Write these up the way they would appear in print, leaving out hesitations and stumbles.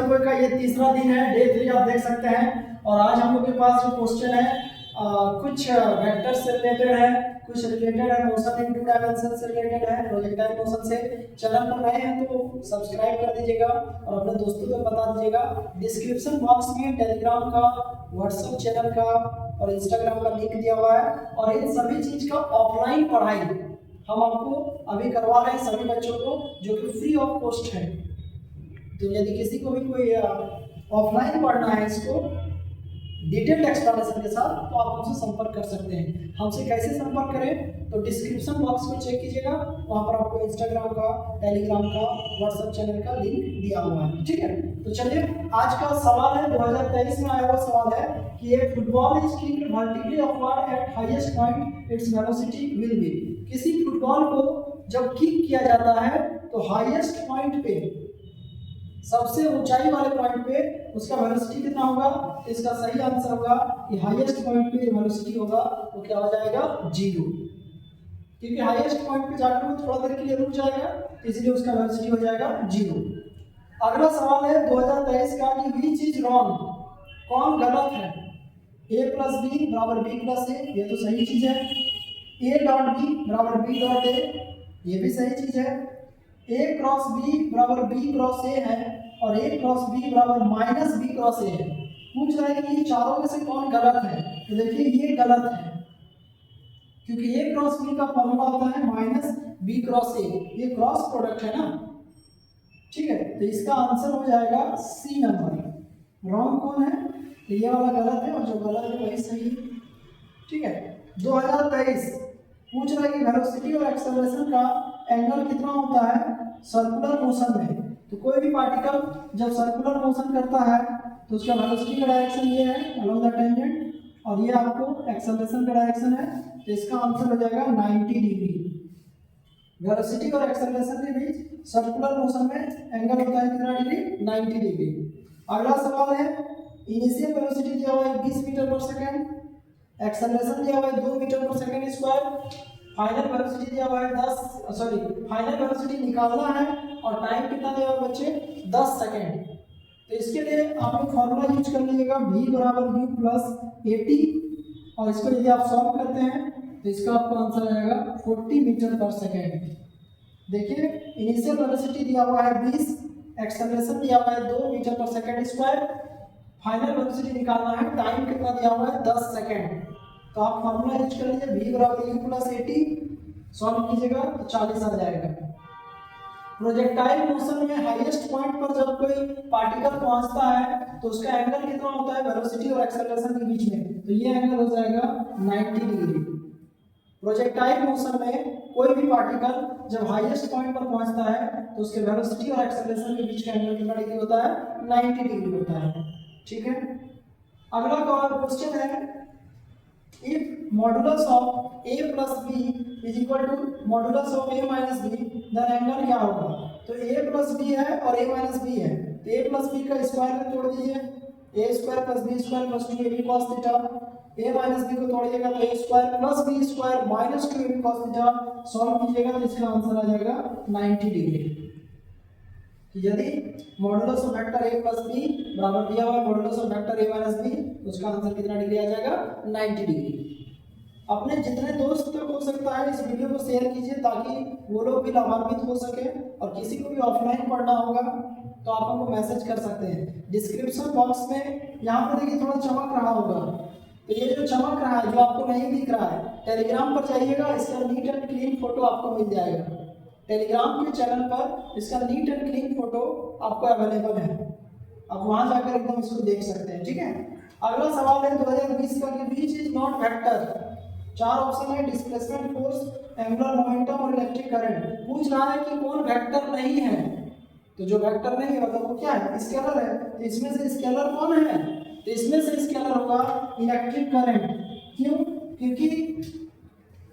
सुबह का ये तीसरा दिन है, डे 3 आप देख सकते हैं। और आज हम लोग के पास जो क्वेश्चन है कुछ वेक्टर से रिलेटेड है, कुछ रिलेटेड है मोशन इन टू डायमेंशन से रिलेटेड है, प्रोजेक्टाइल मोशन से। चैनल पर नए हैं तो सब्सक्राइब कर दीजिएगा और अपने दोस्तों को बता दीजिएगा। डिस्क्रिप्शन बॉक्स में टेलीग्राम का, व्हाट्सएप चैनल का और इंस्टाग्राम का लिंक दिया हुआ है। और इन सभी चीज का ऑफलाइन पढ़ाई हम आपको अभी करवा रहे हैं सभी बच्चों को, जो कि फ्री ऑफ कॉस्ट है। तो यदि किसी को भी कोई ऑफलाइन पढ़ना है इसको डिटेल्ड एक्सप्लेनेशन के साथ, तो आप हमसे संपर्क कर सकते हैं। हमसे कैसे संपर्क करें, तो डिस्क्रिप्शन बॉक्स को चेक कीजिएगा, वहाँ पर आपको इंस्टाग्राम का, टेलीग्राम का, व्हाट्सएप चैनल का लिंक दिया हुआ है। ठीक है, तो चलिए आज का सवाल है 2023 में आया हुआ सवाल है कि a football is kicked vertically upward at highest point its velocity will be. किसी फुटबॉल को जब किक किया जाता है तो हाईएस्ट पॉइंट पे, सबसे ऊंचाई वाले पॉइंट पे उसका वेलोसिटी कितना होगा। इसका सही आंसर होगा कि हाईएस्ट पॉइंट पे जो वेलोसिटी होगा वो क्या हो जाएगा, 0। क्योंकि हाईएस्ट पॉइंट पे जाकर वो थोड़ा देर के लिए रुक जाएगा, इसलिए उसका वेलोसिटी हो जाएगा 0। अगला सवाल है 2023 का कि व्हिच इज रॉन्ग, कौन गलत है। a प्लस बी बराबर बी प्लस ए, ये तो सही चीज है। a डॉट बी बराबर बी डॉट ए, ये भी सही चीज है। a क्रॉस बी बराबर b क्रॉस a है और a क्रॉस b बराबर माइनस b क्रॉस a है। पूछ रहा है कि ये चारों में से कौन गलत है, तो देखिए ये गलत है, क्योंकि a क्रॉस b का फॉर्मूला होता है माइनस b क्रॉस a, ये क्रॉस प्रोडक्ट है ना। ठीक है, तो इसका आंसर हो जाएगा सी नंबर। रॉन्ग कौन है, तो ये वाला गलत है और जो गलत है वही सही है। ठीक है, 2023 पूछ रहा है कि वेलोसिटी और एक्सेलरेशन का एंगल कितना होता है सर्कुलर मोशन में। तो कोई भी पार्टिकल जब सर्कुलर मोशन करता है तो उसका वेलोसिटी का डायरेक्शन ये है अलोंग द टेंजेंट, और ये आपको एक्सेलरेशन का डायरेक्शन है, तो इसका आंसर हो जाएगा 90 डिग्री। वेलोसिटी और एक्सेलरेशन के बीच सर्कुलर मोशन में एंगल होता है कितना डिग्री, 90 डिग्री। अगला सवाल है इनिशियल वेलोसिटी दिया हुआ है 20 मीटर पर सेकेंड, एक्सेलरेशन दिया हुआ है 2 मीटर पर सेकेंड स्क्वायर, फाइनल वेलोसिटी दिया हुआ है फाइनल वेलोसिटी निकालना है और टाइम कितना दिया हुआ बच्चे, 10 सेकेंड। तो इसके लिए आप लोग फॉर्मूला यूज कर लीजिएगा v बराबर u प्लस at, और इसको यदि आप सॉल्व करते हैं तो इसका आपको आंसर आएगा 40 मीटर पर सेकेंड। देखिए इनिशियल वेलोसिटी दिया हुआ है 20, एक्सेलरेशन दिया हुआ है 2 मीटर पर सेकेंड स्क्वायर, फाइनल वेलोसिटी निकालना है, टाइम कितना दिया हुआ है 10 सेकेंड। तो आप फॉर्मूला यूज कर लीजिए v बराबर u प्लस at, सॉल्व कीजिएगा तो 40 आ जाएगा। प्रोजेक्टाइल मोशन में हाईएस्ट पॉइंट पर जब कोई पार्टिकल पहुंचता है तो उसका एंगल कितना होता है वेलोसिटी और एक्सेलरेशन के बीच में, तो ये एंगल हो जाएगा 90 डिग्री। प्रोजेक्टाइल मोशन में कोई भी पार्टिकल जब हाईएस्ट पॉइंट पर पहुंचता है तो उसके वेलोसिटी और एक्सेलरेशन के बीच का एंगल कितना डिग्री होता है, 90 डिग्री होता है। ठीक है, अगला क्वेश्चन है if modulus of a plus b is equal to modulus of a minus b, then angle क्या होगा। तो a plus b है और a minus b है, तो a plus b का स्क्वायर में तोड़ दीजिए, a square plus b square plus 2ab cos theta, a minus b को तोड़िएगा तो a square plus b square minus 2ab cos theta, solve कीजिएगा तो इसका आंसर आ जाएगा 90 डिग्री। यदि modulus of vector a plus b बराबर दिया हुआ है modulus of vector a minus b, तो उसका आंसर कितना डिग्री आ जाएगा, 90 डिग्री। अपने जितने दोस्त तक हो सकता है इस वीडियो को शेयर कीजिए ताकि वो लोग भी लाभान्वित हो सके, और किसी को भी ऑफलाइन पढ़ना होगा तो आप हमको मैसेज कर सकते हैं। डिस्क्रिप्शन बॉक्स में यहाँ पर देखिए थोड़ा चमक रहा होगा, तो ये जो चमक रहा है जो आपको नहीं दिख रहा है, टेलीग्राम पर जाइएगा, इसका नीट एंड क्लीन फोटो आपको मिल जाएगा। टेलीग्राम के चैनल पर इसका नीट एंड क्लीन फोटो आपको अवेलेबल है, आप वहां जाकर एकदम इसको देख सकते हैं। ठीक है, अगला सवाल है 2020 का कि which is not vector. 4 option है डिस्प्लेसमेंट फोर्स, एंगुलर मोमेंटम और इलेक्ट्रिक करंट। पूछ रहा है कि कौन वेक्टर नहीं है, तो जो वेक्टर नहीं है मतलब वो क्या है, स्केलर है। तो इसमें से स्केलर कौन है, तो इसमें से स्केलर होगा इलेक्ट्रिक करंट। क्यों, क्योंकि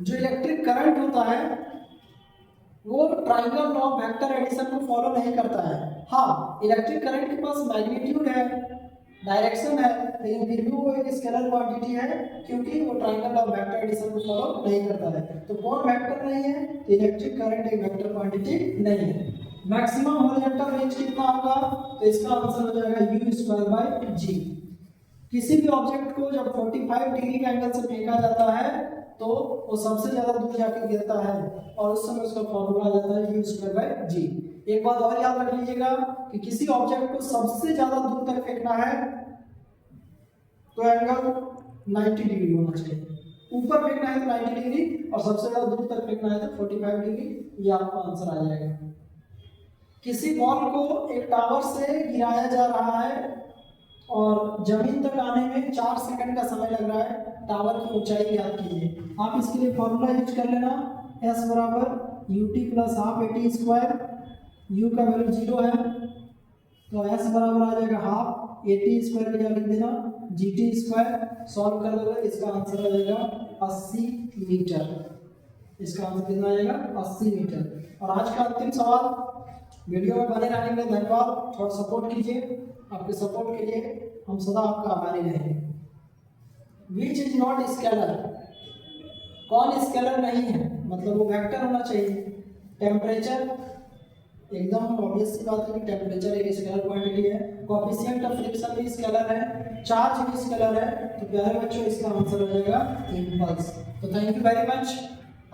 जो इलेक्ट्रिक करंट होता है वो triangle law of vector addition को फॉलो नहीं करता है। हाँ, इलेक्ट्रिक करंट के पास मैग्नीट्यूड है, डायरेक्शन है, लेकिन फिर भी वो एक स्केलर क्वांटिटी है क्योंकि वो triangle law of vector addition को फॉलो नहीं करता है। तो कौन वेक्टर नहीं है, तो इलेक्ट्रिक करंट एक वेक्टर क्वांटिटी नहीं है। मैक्सिमम हॉरिजॉन्टल रेंज कितना होगा, तो इसका आंसर हो जाएगा u²/g। किसी भी ऑब्जेक्ट को जब 45 डिग्री के एंगल से फेंका जाता है तो वो सबसे ज्यादा दूर जाकर गिरता है और उस समय उसका फॉर्मूला आ जाता है u²/g। एक बात और याद रख लीजिएगा कि किसी ऑब्जेक्ट को सबसे ज्यादा दूर तक फेंकना है तो एंगल 90 डिग्री होना चाहिए। ऊपर फेंकना है तो 90 डिग्री और सबसे ज्यादा दूर तक फेंकना है तो 45 डिग्री। ये आपका आंसर आ जाएगा। किसी बॉल को एक टावर से गिराया जा रहा है और जमीन तक आने में 4 सेकंड का समय लग रहा है। टावर की ऊंचाई याद कीजिए। आप इसके लिए फॉर्मूला यूज कर लेना, s बराबर ut plus half at square. u का वैल्यू 0 है तो s बराबर आ जाएगा हाफ at स्क्वायर की जगह लिख देना gt स्क्वायर। सॉल्व कर दोगे इसका आंसर आ जाएगा 80 मीटर। इसका आंसर कितना आ जाएगा 80 मीटर। और आज का अंतिम सवाल। वीडियो में बने रहने के लिए धन्यवाद। थोड़ा सपोर्ट कीजिए, आपके सपोर्ट के लिए हम सदा आपका आभारी रहेंगे। विच इज नॉट स्केलर, कौन स्केलर नहीं है, मतलब वो वेक्टर होना चाहिए। टेम्परेचर, एकदम ऑब्वियस सी बात है कि टेम्परेचर एक स्केलर क्वांटिटी है। कोएफिशिएंट ऑफ फ्रिक्शन भी स्केलर है, चार्ज भी स्केलर है। तो प्यारे बच्चों इसका आंसर हो जाएगा इंपल्स। तो थैंक यू वेरी मच।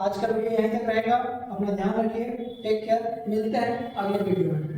आज का वीडियो यहीं तक रहेगा। अपना ध्यान रखिए, टेक केयर। मिलते हैं अगले वीडियो में।